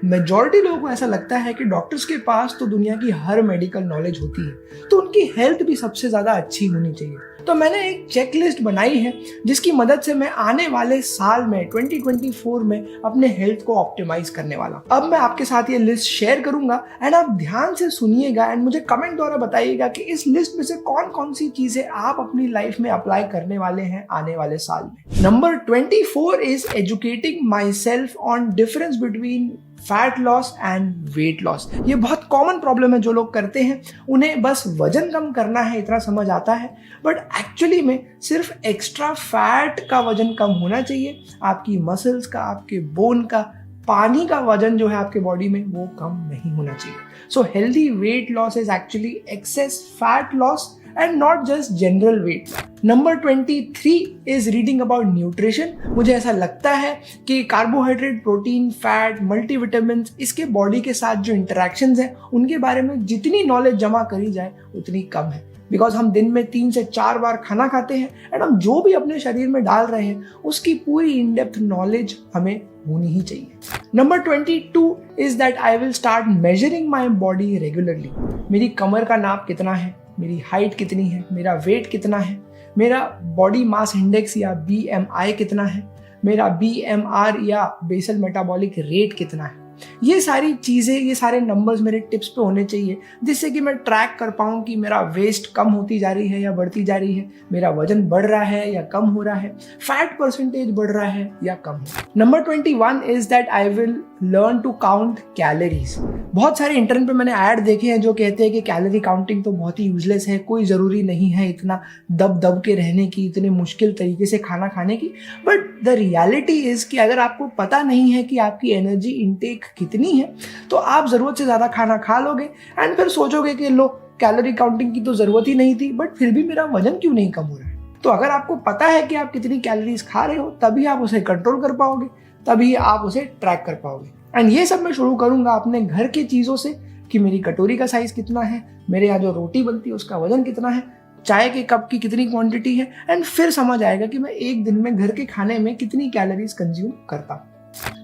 Majority लोगों को ऐसा लगता है कि डॉक्टर्स के पास तो दुनिया की हर मेडिकल नॉलेज होती है, तो उनकी हेल्थ भी सबसे ज़्यादा अच्छी होनी चाहिए। तो मैंने एक चेकलिस्ट बनाई है जिसकी मदद से मैं आने वाले साल में 2024 में अपने हेल्थ को ऑप्टिमाइज करने वाला। अब मैं आपके साथ ये लिस्ट शेयर करूंगा एंड आप ध्यान से सुनिएगा एंड मुझे कमेंट द्वारा बताइएगा कि इस लिस्ट में से कौन कौन सी चीजें आप अपनी लाइफ में अप्लाई करने वाले हैं आने वाले साल में। Number 24 is educating my self on difference between fat loss and weight loss. ये बहुत कॉमन प्रॉब्लम है जो लोग करते हैं, उन्हें बस वजन कम करना है इतना समझ आता है, बट एक्चुअली में सिर्फ एक्स्ट्रा फैट का वजन कम होना चाहिए। आपकी मसल्स का, आपके बोन का, पानी का वजन जो है आपके बॉडी में वो कम नहीं होना चाहिए। So healthy weight loss is actually access fat loss and not just general weight. Number 23 is reading about nutrition. मुझे ऐसा लगता है कि कार्बोहाइड्रेट, प्रोटीन, फैट, मल्टीविटामिन्स, इसके बॉडी के साथ जो इंटरेक्शंस हैं उनके बारे में जितनी नॉलेज जमा करी जाए उतनी कम है, बिकॉज हम दिन में 3 से 4 बार खाना खाते हैं एंड हम जो भी अपने शरीर में डाल रहे हैं उसकी पूरी इन डेप्थ नॉलेज हमें होनी ही चाहिए। Number 22 is that I will start measuring my body regularly. मेरी कमर का नाप कितना है, मेरी हाइट कितनी है, मेरा वेट कितना है, मेरा बॉडी मास इंडेक्स या BMI कितना है, मेरा BMR या बेसल मेटाबॉलिक रेट कितना है। ये सारी चीज़ें, ये सारे नंबर्स मेरे टिप्स पे होने चाहिए जिससे कि मैं ट्रैक कर पाऊँ कि मेरा वेस्ट कम होती जा रही है या बढ़ती जा रही है, मेरा वजन बढ़ रहा है या कम हो रहा है, फैट परसेंटेज बढ़ रहा है या कम हो। Number 21 is that I will learn to count calories. बहुत सारे इंटरनेट पे मैंने ऐड देखे हैं जो कहते हैं कि कैलोरी काउंटिंग तो बहुत ही यूजलेस है, कोई ज़रूरी नहीं है इतना दब दब के रहने की, इतने मुश्किल तरीके से खाना खाने की। बट द रियलिटी इज़ कि अगर आपको पता नहीं है कि आपकी एनर्जी इनटेक कितनी है तो आप ज़रूरत से ज़्यादा खाना खा लोगे एंड फिर सोचोगे कि लो, कैलोरी काउंटिंग की तो ज़रूरत ही नहीं थी, बट फिर भी मेरा वजन क्यों नहीं कम हो रहा है। तो अगर आपको पता है कि आप कितनी कैलोरीज खा रहे हो तभी आप उसे कंट्रोल कर पाओगे, तभी आप उसे ट्रैक कर पाओगे। एंड ये सब मैं शुरू करूंगा अपने घर की चीज़ों से कि मेरी कटोरी का साइज कितना है, मेरे यहाँ जो रोटी बनती है उसका वजन कितना है, चाय के कप की कितनी क्वांटिटी है, एंड फिर समझ आएगा कि मैं एक दिन में घर के खाने में कितनी कैलोरीज कंज्यूम करता हूँ।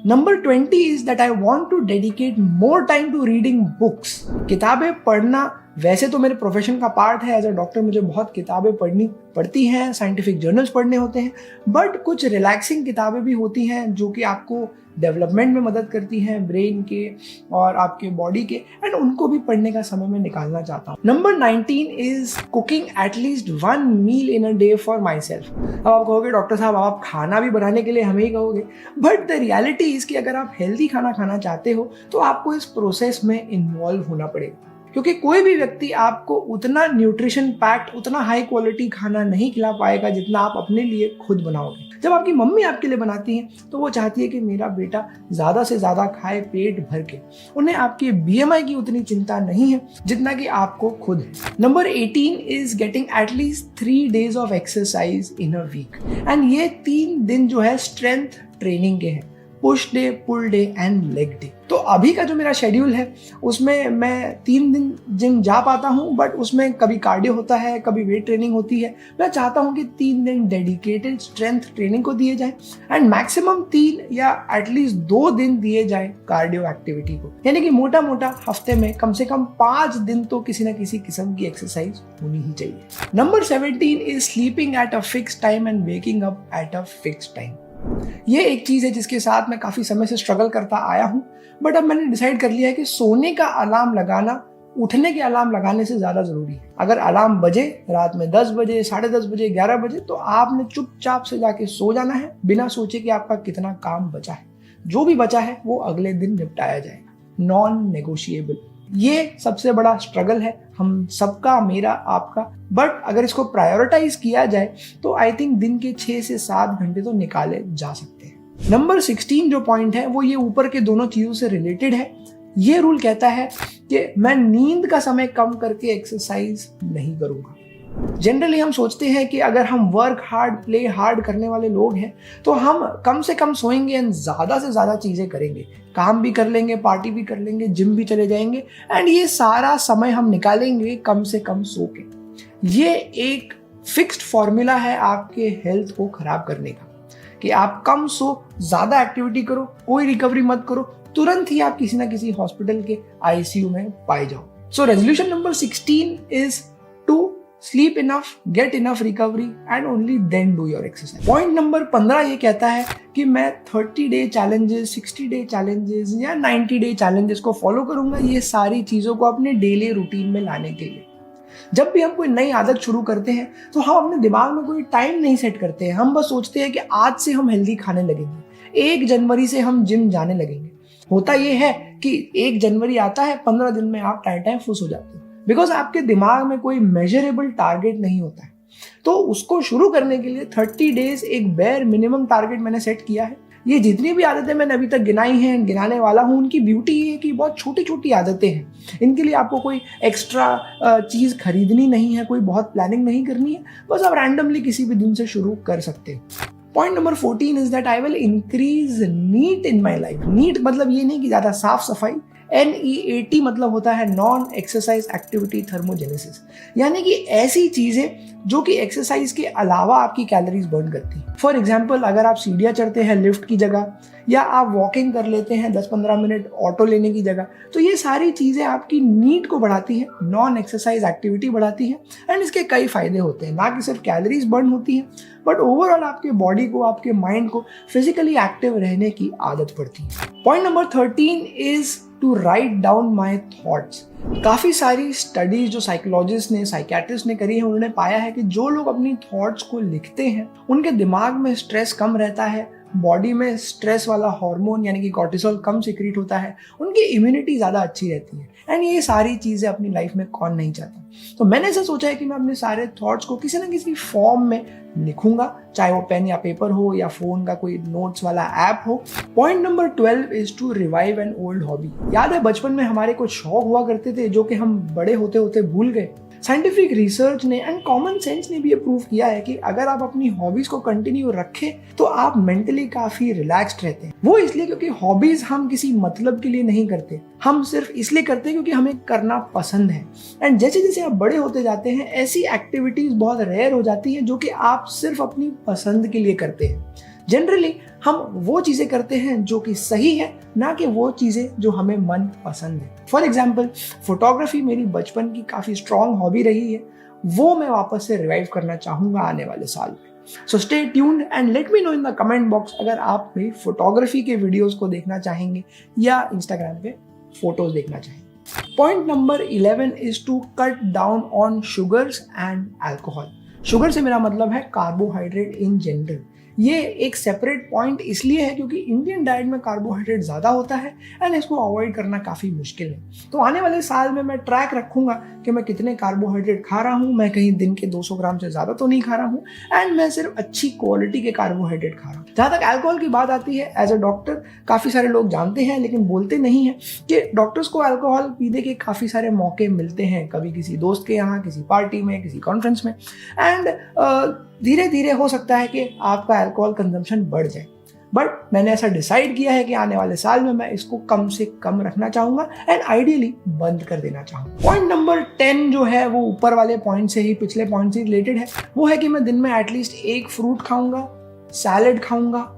Number 20 is that I want to dedicate more time to reading books. किताबें पढ़ना वैसे तो मेरे प्रोफेशन का पार्ट है, एज अ डॉक्टर मुझे बहुत किताबें पढ़नी पड़ती हैं, साइंटिफिक जर्नल्स पढ़ने होते हैं, बट कुछ रिलैक्सिंग किताबें भी होती हैं जो कि आपको डेवलपमेंट में मदद करती हैं ब्रेन के और आपके बॉडी के, एंड उनको भी पढ़ने का समय मैं निकालना चाहता हूँ। Number 19 is cooking at least 1 meal in a day for myself. अब आप कहोगे डॉक्टर साहब आप खाना भी बनाने के लिए हमें ही कहोगे, बट द रियलिटी इज कि अगर आप हेल्दी खाना खाना चाहते हो तो आपको इस प्रोसेस में इन्वॉल्व होना पड़ेगा, क्योंकि कोई भी व्यक्ति आपको उतना न्यूट्रिशन पैक्ड, उतना हाई क्वालिटी खाना नहीं खिला पाएगा जितना आप अपने लिए खुद बनाओगे। जब आपकी मम्मी आपके लिए बनाती हैं तो वो चाहती है कि मेरा बेटा ज़्यादा से ज़्यादा खाए पेट भर के। उन्हें आपके BMI की उतनी चिंता नहीं है जितना कि आपको खुद है। Number 18 is getting at least 3 days off exercise in a week, and ये 3 दिन जो है स्ट्रेंथ ट्रेनिंग के हैं, push day, pull day and leg day. तो अभी का जो मेरा शेड्यूल है उसमें मैं 3 दिन जिम जा पाता हूँ, बट उसमें कभी कार्डियो होता है, कभी वेट ट्रेनिंग होती है। मैं चाहता हूँ कि 3 दिन डेडिकेटेड स्ट्रेंथ ट्रेनिंग को दिए जाए एंड मैक्सिमम 3 या एटलीस्ट 2 दिन दिए जाए कार्डियो एक्टिविटी को, यानी कि मोटा मोटा हफ्ते में कम से कम 5 दिन तो किसी न किसी किस्म की एक्सरसाइज होनी ही चाहिए। Number 17 is sleeping at a fix time and waking up at a fix time. ये एक चीज़ है जिसके साथ मैं काफ़ी समय से स्ट्रगल करता आया हूँ, बट अब मैंने डिसाइड कर लिया है कि सोने का अलार्म लगाना उठने के अलार्म लगाने से ज़्यादा ज़रूरी है। अगर अलार्म बजे रात में 10 बजे, 10:30 बजे, 11 बजे, तो आपने चुपचाप से जाके सो जाना है बिना सोचे कि आपका कितना काम बचा है। जो भी बचा है वो अगले दिन निपटाया जाएगा, नॉन नेगोशिएबल। ये सबसे बड़ा स्ट्रगल है हम सबका, मेरा, आपका, बट अगर इसको प्रायोरिटाइज किया जाए तो आई थिंक दिन के 6 से 7 घंटे तो निकाले जा सकते हैं। नंबर 16 जो पॉइंट है वो ये ऊपर के दोनों चीज़ों से रिलेटेड है। ये रूल कहता है कि मैं नींद का समय कम करके एक्सरसाइज नहीं करूँगा। जनरली हम सोचते हैं कि अगर हम वर्क हार्ड, प्ले हार्ड करने वाले लोग हैं तो हम कम से कम सोएंगे एंड ज़्यादा से ज़्यादा चीज़ें करेंगे, काम भी कर लेंगे, पार्टी भी कर लेंगे, जिम भी चले जाएंगे, एंड ये सारा समय हम निकालेंगे कम से कम सो के। ये एक फिक्स्ड फॉर्मूला है आपके हेल्थ को खराब करने का कि आप कम सो, ज़्यादा एक्टिविटी करो, कोई रिकवरी मत करो, तुरंत ही आप किसी ना किसी हॉस्पिटल के आईसीयू में पाए जाओ। So resolution number 16 is to sleep enough, get enough recovery and only then do your exercise. Point number 15 ये कहता है कि मैं 30 डे चैलेंजेस, 60 डे चैलेंजेस या 90 डे चैलेंजेस को फॉलो करूंगा, ये सारी चीज़ों को अपने डेली रूटीन में लाने के लिए। जब भी हम कोई नई आदत शुरू करते हैं तो हम अपने दिमाग में कोई टाइम नहीं सेट करते हैं। हम बस सोचते हैं कि आज से हम हेल्दी खाने लगेंगे, 1 जनवरी से हम जिम जाने लगेंगे। होता ये है कि 1 जनवरी आता है, 15 दिन में आप टाइम फुस हो जाते हैं, बिकॉज आपके दिमाग में कोई मेजरेबल टारगेट नहीं होता है। तो उसको शुरू करने के लिए 30 डेज एक बेयर मिनिमम टारगेट मैंने सेट किया है। ये जितनी भी आदतें मैंने अभी तक गिनाई हैं, गिनाने वाला हूँ, उनकी ब्यूटी ये है कि बहुत छोटी छोटी आदतें हैं। इनके लिए आपको कोई एक्स्ट्रा चीज़ खरीदनी नहीं है, कोई बहुत प्लानिंग नहीं करनी है, बस आप रैंडमली किसी भी दिन से शुरू कर सकते हैं। Point number 14 is that I will increase neat in my life. Neat मतलब ये नहीं कि ज़्यादा साफ सफाई, NEAT मतलब होता है नॉन एक्सरसाइज एक्टिविटी थर्मोजेनेसिस, यानी कि ऐसी चीज़ें जो कि एक्सरसाइज के अलावा आपकी कैलोरीज बर्न करती हैं। फॉर एग्जाम्पल, अगर आप सीढ़ियाँ चढ़ते हैं लिफ्ट की जगह, या आप वॉकिंग कर लेते हैं 10-15 मिनट ऑटो लेने की जगह, तो ये सारी चीज़ें आपकी नीड को बढ़ाती हैं, नॉन एक्सरसाइज एक्टिविटी बढ़ाती हैं। एंड इसके कई फायदे होते हैं, ना कि सिर्फ कैलोरीज बर्न होती हैं, बट ओवरऑल आपके बॉडी को, आपके माइंड को फिजिकली एक्टिव रहने की आदत पड़ती है। Point number 13 is to write down my thoughts. काफ़ी सारी स्टडीज जो साइकोलॉजिस्ट ने, साइकियाट्रिस्ट ने करी है, उन्होंने पाया है कि जो लोग अपनी थॉट्स को लिखते हैं उनके दिमाग में स्ट्रेस कम रहता है, बॉडी में स्ट्रेस वाला हार्मोन यानी कि कॉर्टिसोल कम सीक्रेट होता है, उनकी इम्यूनिटी ज़्यादा अच्छी रहती है। एंड ये सारी चीज़ें अपनी लाइफ में कौन नहीं चाहता। तो मैंने ऐसा सोचा है कि मैं अपने सारे थॉट्स को किसी ना किसी फॉर्म में लिखूंगा, चाहे वो पेन या पेपर हो या फोन का कोई नोट्स वाला ऐप हो। Point number 12 is to revive an old hobby. याद है बचपन में हमारे कुछ शौक हुआ करते थे जो कि हम बड़े होते होते भूल गए। साइंटिफिक रिसर्च ने एंड कॉमन सेंस ने भी ये प्रूव किया है कि अगर आप अपनी हॉबीज को कंटिन्यू रखें तो आप मेंटली काफी रिलैक्स्ड रहते हैं। वो इसलिए क्योंकि हॉबीज हम किसी मतलब के लिए नहीं करते, हम सिर्फ इसलिए करते हैं क्योंकि हमें करना पसंद है। एंड जैसे जैसे आप बड़े होते जाते हैं ऐसी एक्टिविटीज बहुत रेयर हो जाती हैं जो कि आप सिर्फ अपनी पसंद के लिए करते हैं। जनरली हम वो चीज़ें करते हैं जो कि सही है, ना कि वो चीज़ें जो हमें मन पसंद है। फॉर एग्जाम्पल, फोटोग्राफी मेरी बचपन की काफ़ी स्ट्रॉन्ग हॉबी रही है, वो मैं वापस से रिवाइव करना चाहूँगा आने वाले साल में। So stay tuned and let me know in the comment box अगर आप भी फोटोग्राफी के वीडियोज़ को देखना चाहेंगे या इंस्टाग्राम पे फोटोज देखना चाहेंगे। Point number 11 is to cut down on sugars and alcohol. Sugar से मेरा मतलब है कार्बोहाइड्रेट इन जनरल। ये एक सेपरेट पॉइंट इसलिए है क्योंकि इंडियन डाइट में कार्बोहाइड्रेट ज़्यादा होता है एंड इसको अवॉइड करना काफ़ी मुश्किल है। तो आने वाले साल में मैं ट्रैक रखूंगा कि मैं कितने कार्बोहाइड्रेट खा रहा हूँ, मैं कहीं दिन के 200 ग्राम से ज़्यादा तो नहीं खा रहा हूँ, एंड मैं सिर्फ अच्छी क्वालिटी के कार्बोहाइड्रेट खा रहा हूँ। जहाँ तक अल्कोहल की बात आती है, एज अ डॉक्टर काफ़ी सारे लोग जानते हैं लेकिन बोलते नहीं हैं कि डॉक्टर्स को अल्कोहल पीने के काफ़ी सारे मौके मिलते हैं, कभी किसी दोस्त के यहाँ, किसी पार्टी में, किसी कॉन्फ्रेंस में, एंड धीरे धीरे हो सकता है कि आपका अल्कोहल कंजम्पशन बढ़ जाए। बट मैंने ऐसा डिसाइड किया है कि आने वाले साल में मैं इसको कम से कम रखना चाहूँगा एंड आइडियली बंद कर देना चाहूँगा। पॉइंट नंबर 10 जो है वो ऊपर वाले पॉइंट से ही, पिछले पॉइंट से रिलेटेड है। वो है कि मैं दिन में एटलीस्ट 1 फ्रूट खाऊंगा, सैलेड खाऊंगा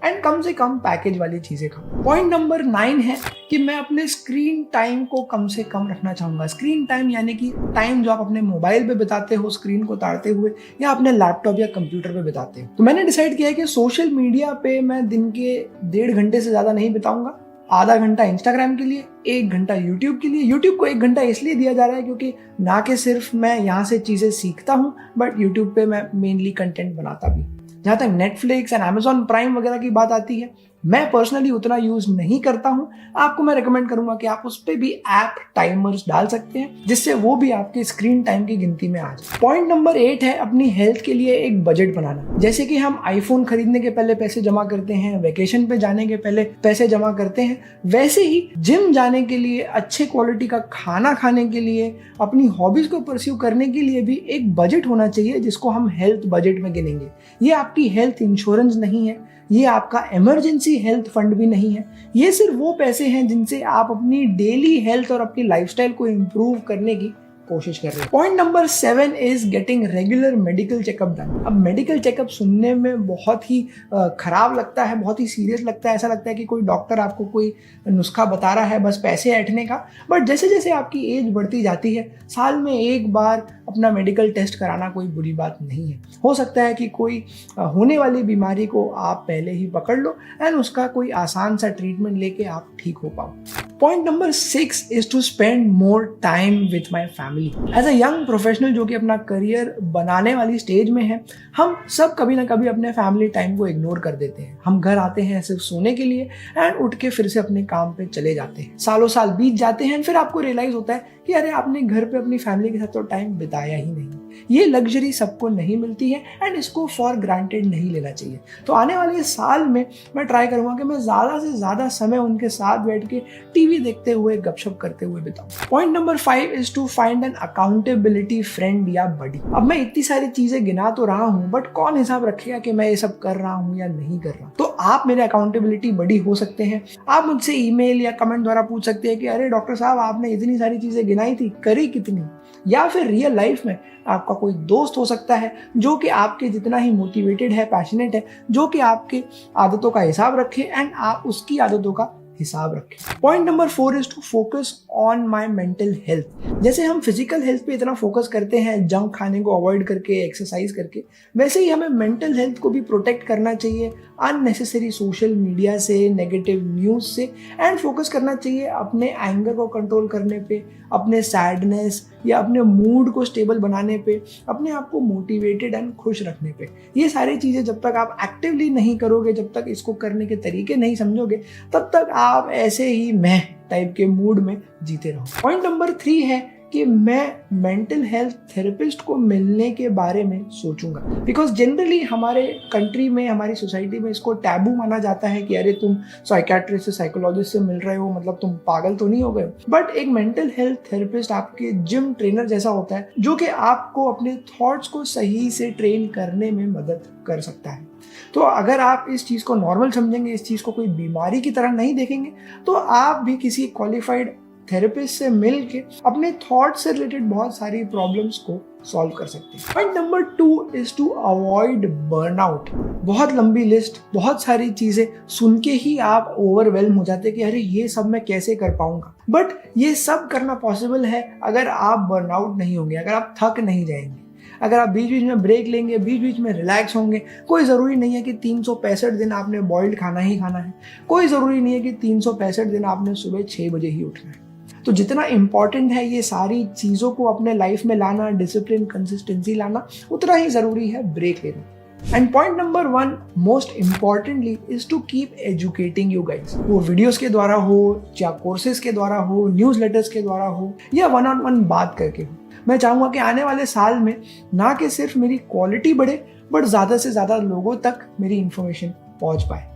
एंड कम से कम पैकेज वाली चीज़ें खाऊंगा। पॉइंट नंबर 9 है कि मैं अपने स्क्रीन टाइम को कम से कम रखना चाहूँगा। स्क्रीन टाइम यानी कि टाइम जो आप अपने मोबाइल पे बिताते हो स्क्रीन को ताड़ते हुए या अपने लैपटॉप या कंप्यूटर पे बिताते हो। तो मैंने डिसाइड किया है कि सोशल मीडिया पे मैं दिन के 1.5 घंटे से ज़्यादा नहीं बिताऊंगा। आधा घंटा इंस्टाग्राम के लिए, 1 घंटा यूट्यूब के लिए। यूट्यूब को 1 घंटा इसलिए दिया जा रहा है क्योंकि ना कि सिर्फ मैं यहाँ से चीज़ें सीखता हूँ, बट यूट्यूब पे मैं मेनली कंटेंट बनाता भी। जहाँ तक नेटफ्लिक्स एंड अमेजॉन प्राइम वगैरह की बात आती है, मैं पर्सनली उतना यूज नहीं करता हूँ। आपको मैं रिकमेंड करूंगा कि आप उस पर भी ऐप टाइमर्स डाल सकते हैं जिससे वो भी आपके स्क्रीन टाइम की गिनती में आ जाए। पॉइंट नंबर 8 है अपनी हेल्थ के लिए एक बजट बनाना। जैसे कि हम आईफोन खरीदने के पहले पैसे जमा करते हैं, वेकेशन पे जाने के पहले पैसे जमा करते हैं, वैसे ही जिम जाने के लिए, अच्छे क्वालिटी का खाना खाने के लिए, अपनी हॉबीज को परस्यू करने के लिए भी एक बजट होना चाहिए जिसको हम हेल्थ बजट में गिनेंगे। ये आपकी हेल्थ इंश्योरेंस नहीं है, ये आपका इमरजेंसी हेल्थ फंड भी नहीं है, ये सिर्फ वो पैसे हैं जिनसे आप अपनी डेली हेल्थ और अपनी लाइफस्टाइल को इम्प्रूव करने की कोशिश कर रहे हैं। Point number 7 is getting regular medical checkup done. अब मेडिकल चेकअप सुनने में बहुत ही खराब लगता है, बहुत ही सीरियस लगता है, ऐसा लगता है कि कोई डॉक्टर आपको कोई नुस्खा बता रहा है बस पैसे ऐंठने का। बट जैसे जैसे आपकी एज बढ़ती जाती है, साल में एक बार अपना मेडिकल टेस्ट कराना कोई बुरी बात नहीं है। हो सकता है कि कोई होने वाली बीमारी को आप पहले ही पकड़ लो एंड उसका कोई आसान सा ट्रीटमेंट लेके आप ठीक हो पाओ। Point number 6 is to spend more time with my family. As a young professional जो कि अपना करियर बनाने वाली स्टेज में है, हम सब कभी ना कभी अपने फैमिली टाइम को इग्नोर कर देते हैं। हम घर आते हैं सिर्फ सोने के लिए एंड उठ के फिर से अपने काम पे चले जाते हैं। सालों साल बीत जाते हैं, फिर आपको रियलाइज होता है कि अरे आपने घर पे अपनी फैमिली के साथ तो टाइम बिताया ही नहीं। ये लग्जरी सबको नहीं मिलती है एंड इसको फॉर ग्रांटेड नहीं लेना चाहिए। तो आने वाले साल में मैं ट्राई करूंगा कि मैं ज़्यादा से ज़्यादा समय उनके साथ बैठ के टीवी देखते हुए गपशप करते हुए बिताऊं। Point number 5 is to find an accountability friend या बडी। अब मैं इतनी सारी चीजें गिना तो रहा हूँ, बट कौन हिसाब रखेगा कि मैं ये सब कर रहा हूँ या नहीं कर रहा। तो आप मेरे अकाउंटेबिलिटी बडी हो सकते हैं। आप मुझसे ईमेल या कमेंट द्वारा पूछ सकते हैं कि अरे डॉक्टर साहब आपने इतनी सारी चीजें गिनाई थी, करी कितनी। या फिर रियल लाइफ में आपका कोई दोस्त हो सकता है जो कि आपके जितना ही मोटिवेटेड है, पैशनेट है, जो कि आपके आदतों का हिसाब रखे एंड आप उसकी आदतों का हिसाब रखें। Point number 4 is to focus on my mental health. जैसे हम फिजिकल हेल्थ पे इतना फोकस करते हैं जंक खाने को अवॉइड करके, एक्सरसाइज करके, वैसे ही हमें मेंटल हेल्थ को भी प्रोटेक्ट करना चाहिए अननेसेसरी सोशल मीडिया से, नेगेटिव न्यूज़ से, एंड फोकस करना चाहिए अपने एंगर को कंट्रोल करने पे, अपने सैडनेस या अपने मूड को स्टेबल बनाने पे, अपने आप को मोटिवेटेड एंड खुश रखने पे। ये सारी चीज़ें जब तक आप एक्टिवली नहीं करोगे, जब तक इसको करने के तरीके नहीं समझोगे, तब तक आप ऐसे ही मैं टाइप के मूड में जीते रहो। पॉइंट नंबर 3 है कि मैं मेंटल हेल्थ थेरेपिस्ट को मिलने के बारे में सोचूंगा। बिकॉज जनरली हमारे कंट्री में, हमारी सोसाइटी में इसको टैबू माना जाता है कि अरे तुम साइकियाट्रिस्ट से, साइकोलॉजिस्ट से मिल रहे हो, मतलब तुम पागल तो नहीं हो गए। बट एक मेंटल हेल्थ थेरेपिस्ट आपके जिम ट्रेनर जैसा होता है, जो कि आपको अपने थॉट्स को सही से ट्रेन करने में मदद कर सकता है। तो अगर आप इस चीज़ को नॉर्मल समझेंगे, इस चीज़ को कोई बीमारी की तरह नहीं देखेंगे, तो आप भी किसी क्वालिफाइड थेरेपिस्ट से मिल के अपने थॉट से रिलेटेड बहुत सारी प्रॉब्लम्स को सॉल्व कर सकते हैं। Point number 2 is to avoid burnout. बहुत लंबी लिस्ट, बहुत सारी चीजें सुन के ही आप ओवरवेल्म हो जाते हैं कि अरे ये सब मैं कैसे कर पाऊंगा। बट ये सब करना पॉसिबल है अगर आप बर्नआउट नहीं होंगे, अगर आप थक नहीं जाएंगे, अगर आप बीच बीच में ब्रेक लेंगे, बीच बीच में रिलैक्स होंगे। कोई ज़रूरी नहीं है कि 365 दिन आपने बॉइल्ड खाना ही खाना है। कोई ज़रूरी नहीं है कि 365 दिन आपने सुबह 6 बजे ही उठना है। तो जितना इम्पॉर्टेंट है ये सारी चीज़ों को अपने लाइफ में लाना, डिसिप्लिन, कंसिस्टेंसी लाना, उतना ही ज़रूरी है ब्रेक लेना। And point number 1 most importantly is to keep educating you guys. वो वीडियोस के द्वारा हो या कोर्सेज के द्वारा हो, न्यूज़ लेटर्स के द्वारा हो या 1-on-1 बात करके हो। मैं चाहूँगा कि आने वाले साल में ना कि सिर्फ मेरी क्वालिटी बढ़े, बट ज़्यादा से ज़्यादा लोगों तक मेरी इन्फॉर्मेशन पहुँच पाए।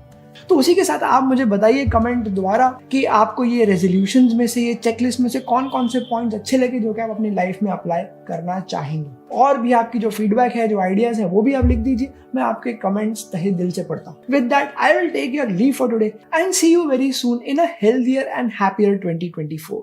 तो उसी के साथ आप मुझे बताइए कमेंट द्वारा कि आपको ये रेजोल्यूशंस में से, ये चेकलिस्ट में से कौन कौन से पॉइंट्स अच्छे लगे जो कि आप अपनी लाइफ में अप्लाई करना चाहेंगे। और भी आपकी जो फीडबैक है, जो आइडियाज है, वो भी आप लिख दीजिए। मैं आपके कमेंट्स तहे दिल से पढ़ता हूँ। With that I will take your leave for today and see you very soon in a healthier and happier 2024।